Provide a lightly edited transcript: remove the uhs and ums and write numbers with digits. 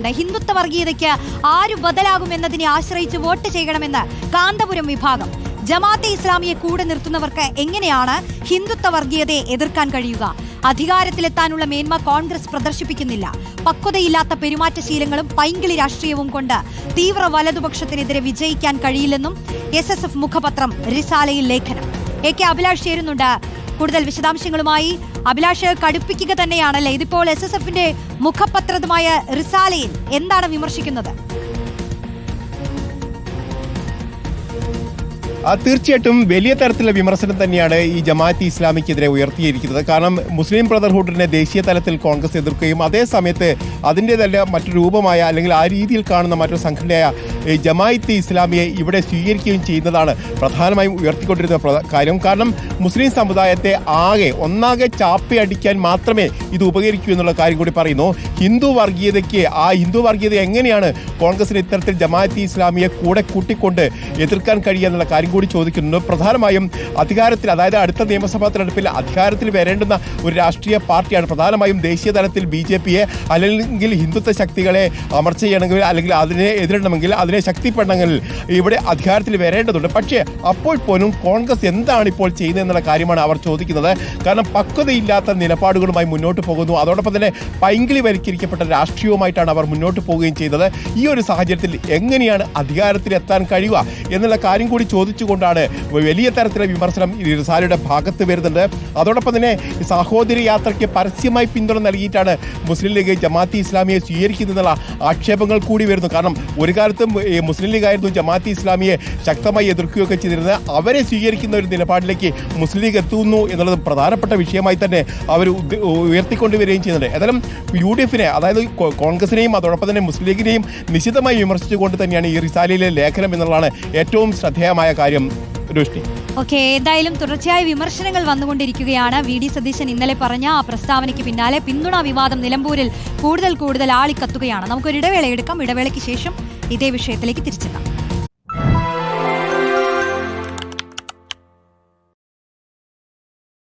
ഹിന്ദുത്വ വർഗീയതയ്ക്ക് ആരു ബദലാകുമെന്നതിനെ ആശ്രയിച്ച് വോട്ട് ചെയ്യണമെന്ന് കാന്തപുരം വിഭാഗം. ജമാഅത്തെ ഇസ്ലാമിയെ കൂടെ നിർത്തുന്നവർക്ക് എങ്ങനെയാണ് ഹിന്ദുത്വ വർഗീയതയെ എതിർക്കാൻ കഴിയുക? അധികാരത്തിലെത്താനുള്ള മേന്മ കോൺഗ്രസ് പ്രദർശിപ്പിക്കുന്നില്ല. പക്വതയില്ലാത്ത പെരുമാറ്റശീലങ്ങളും പൈങ്കിളി രാഷ്ട്രീയവും കൊണ്ട് തീവ്ര വലതുപക്ഷത്തിനെതിരെ വിജയിക്കാൻ കഴിയില്ലെന്നും SSF മുഖപത്രം റിസാലയിൽ ലേഖനം. AK അഭിലാഷ് ചേരുന്നുണ്ട് കൂടുതൽ വിശദാംശങ്ങളുമായി. അഭിലാഷ്, കടുപ്പിക്കുക തന്നെയാണല്ലേ ഇതിപ്പോൾ SSFന്റെ മുഖപത്രമായ റിസാലയിൽ എന്താണ് വിമർശിക്കുന്നത്? തീർച്ചയായിട്ടും വലിയ തരത്തിലുള്ള വിമർശനം തന്നെയാണ് ഈ ജമാഅത്തെ ഇസ്ലാമിക്കെതിരെ ഉയർത്തിയിരിക്കുന്നത്. കാരണം മുസ്ലിം ബ്രദർഹുഡിനെ ദേശീയ തലത്തിൽ കോൺഗ്രസ് എതിർക്കുകയും അതേ സമയത്ത് അതിൻ്റെതല്ല മറ്റൊരു രൂപമായ അല്ലെങ്കിൽ ആ രീതിയിൽ കാണുന്ന മറ്റൊരു സംഘടനയായ ജമാഅത്തെ ഇസ്ലാമിയെ ഇവിടെ സ്വീകരിക്കുകയും ചെയ്യുന്നതാണ് പ്രധാനമായും ഉയർത്തിക്കൊണ്ടിരുന്ന കാര്യം. കാരണം മുസ്ലിം സമുദായത്തെ ഒന്നാകെ ചാപ്പയടിക്കാൻ മാത്രമേ ഇത് ഉപകരിക്കൂ എന്നുള്ള കാര്യം കൂടി പറയുന്നു. ഹിന്ദു വർഗീയത എങ്ങനെയാണ് കോൺഗ്രസിന് ഇത്തരത്തിൽ ജമാഅത്തെ ഇസ്ലാമിയെ കൂടെ കൂട്ടിക്കൊണ്ട് എതിർക്കാൻ കഴിയുക എന്നുള്ള കാര്യം കൂടി ചോദിക്കുന്നുണ്ട്. പ്രധാനമായും അധികാരത്തിൽ, അതായത് അടുത്ത നിയമസഭാ തെരഞ്ഞെടുപ്പിൽ അധികാരത്തിൽ വരേണ്ടുന്ന ഒരു രാഷ്ട്രീയ പാർട്ടിയാണ്. പ്രധാനമായും ദേശീയ തലത്തിൽ BJPയെ അല്ലെങ്കിൽ ഹിന്ദുത്വ ശക്തികളെ അമർച്ച ചെയ്യണമെങ്കിൽ അല്ലെങ്കിൽ അതിനെ എതിരിടണമെങ്കിൽ അതിനെ ശക്തിപ്പെടണമെങ്കിൽ ഇവിടെ അധികാരത്തിൽ വരേണ്ടതുണ്ട്. പക്ഷേ അപ്പോൾ പോലും കോൺഗ്രസ് എന്താണ് ഇപ്പോൾ ചെയ്യുന്നത് എന്നുള്ള കാര്യമാണ് അവർ ചോദിക്കുന്നത്. കാരണം പക്വതയില്ലാത്ത നിലപാടുകളുമായി മുന്നോട്ട് പോകുന്നു. അതോടൊപ്പം തന്നെ പൈങ്കിളി വൽക്കരിക്കപ്പെട്ട രാഷ്ട്രീയവുമായിട്ടാണ് അവർ മുന്നോട്ട് പോവുകയും ചെയ്തത്. ഈ ഒരു സാഹചര്യത്തിൽ എങ്ങനെയാണ് അധികാരത്തിലെത്താൻ കഴിയുക എന്നുള്ള കാര്യം കൂടി ചോദിച്ചുകൊണ്ടാണ് വലിയ തരത്തിലുള്ള വിമർശനം ഈ റിസാലയുടെ ഭാഗത്ത് വരുന്നുണ്ട്. അതോടൊപ്പം തന്നെ സഹോദരി യാത്രയ്ക്ക് പരസ്യമായി പിന്തുണ നൽകിയിട്ടാണ് മുസ്ലിം ലീഗ് ജമാഅത്തെ ഇസ്ലാമിയെ സ്വീകരിക്കുന്നതെന്നുള്ള ആക്ഷേപങ്ങൾ കൂടി വരുന്നു. കാരണം ഒരു കാലത്തും മുസ്ലിം ലീഗായിരുന്നു ജമാഅത്തെ ഇസ്ലാമിയെ ശക്തമായി എതിർക്കുകയൊക്കെ ചെയ്തിരുന്നത്. അവരെ സ്വീകരിക്കുന്ന ഒരു നിലപാടിലേക്ക് മുസ്ലിം ലീഗ് എത്തുന്നു എന്നുള്ളത് പ്രധാനപ്പെട്ട വിഷയമായി തന്നെ അവർ ഉയർത്തിക്കൊണ്ടുവരികയും ചെയ്യുന്നുണ്ട്. ഏതായാലും UDFനെ, അതായത് കോൺഗ്രസിനെയും അതോടൊപ്പം തന്നെ മുസ്ലിം ലീഗിനെയും നിശിതമായി വിമർശിച്ചുകൊണ്ട് തന്നെയാണ് ഈ റിസാലയിലെ ലേഖനം എന്നുള്ളതാണ് ഏറ്റവും ശ്രദ്ധേയമായ കാര്യം. എന്തായാലും തുടർച്ചയായ വിമർശനങ്ങൾ വന്നുകൊണ്ടിരിക്കുകയാണ്. VD സതീശൻ ഇന്നലെ പറഞ്ഞ ആ പ്രസ്താവനയ്ക്ക് പിന്നാലെ പിന്തുണാ വിവാദം നിലമ്പൂരിൽ കൂടുതൽ ആളിക്കത്തുകയാണ്. നമുക്കൊരു ഇടവേള എടുക്കാം. ഇടവേളയ്ക്ക് ശേഷം ഇതേ വിഷയത്തിലേക്ക് തിരിച്ചെത്താം.